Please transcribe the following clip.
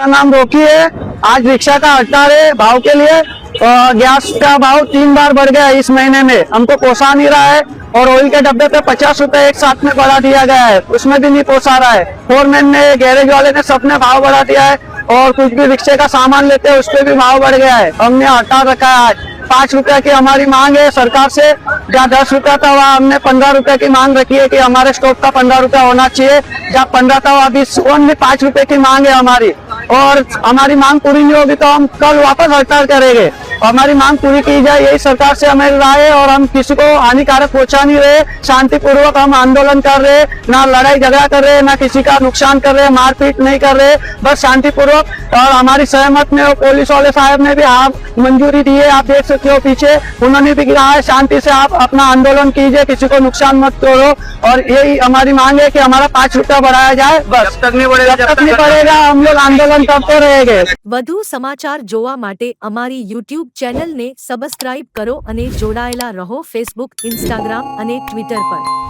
मेरा नाम रोकी है। आज रिक्शा का हड़ताल है भाव के लिए। गैस का भाव 3 बार बढ़ गया इस महीने में, हमको पोसा नहीं रहा है। और ऑयल के डब्बे पे 50 रुपए एक साथ में बढ़ा दिया गया है, उसमें भी नहीं पोसा रहा है। फोरमैन ने, गैरेज वाले ने, सबने भाव बढ़ा दिया है। और कुछ भी रिक्शे का सामान लेते हैं उस पर भी भाव बढ़ गया है। हमने हड़ताल रखा है आज। 5 रुपए की हमारी मांग है सरकार से। जहाँ 10 रुपया था वहाँ हमने 15 रुपए की मांग रखी है कि हमारे स्टॉक का 15 रुपया होना चाहिए। जहाँ 15 था वहाँ अभी ओनली 5 रुपए की मांग है हमारी। और हमारी मांग पूरी नहीं होगी तो हम कल वापस हड़ताल करेंगे। हमारी मांग पूरी की जाए, यही सरकार से हमें राय है। और हम किसी को हानिकारक पहुंचा नहीं रहे, शांतिपूर्वक हम आंदोलन कर रहे, ना लड़ाई झगड़ा कर रहे, ना किसी का नुकसान कर रहे, मारपीट नहीं कर रहे, बस शांतिपूर्वक। और हमारी सहमत में पुलिस वाले साहब ने भी आप मंजूरी दी है, आप देख सकते हो पीछे, उन्होंने भी कहा है शांति से आप अपना आंदोलन कीजिए, किसी को नुकसान मत करो। और यही हमारी मांग है कि हमारा 5 रुपया बढ़ाया जाए, बस। जब तक नहीं पड़ेगा हम लोग आंदोलन करते रहेंगे। વધુ સમાચાર જોવા માટે અમારી યુટ્યુબ ચેનલને સબસ્ક્રાઇબ કરો અને જોડાયેલા રહો ફેસબુક, ઇન્સ્ટાગ્રામ અને ટ્વિટર પર।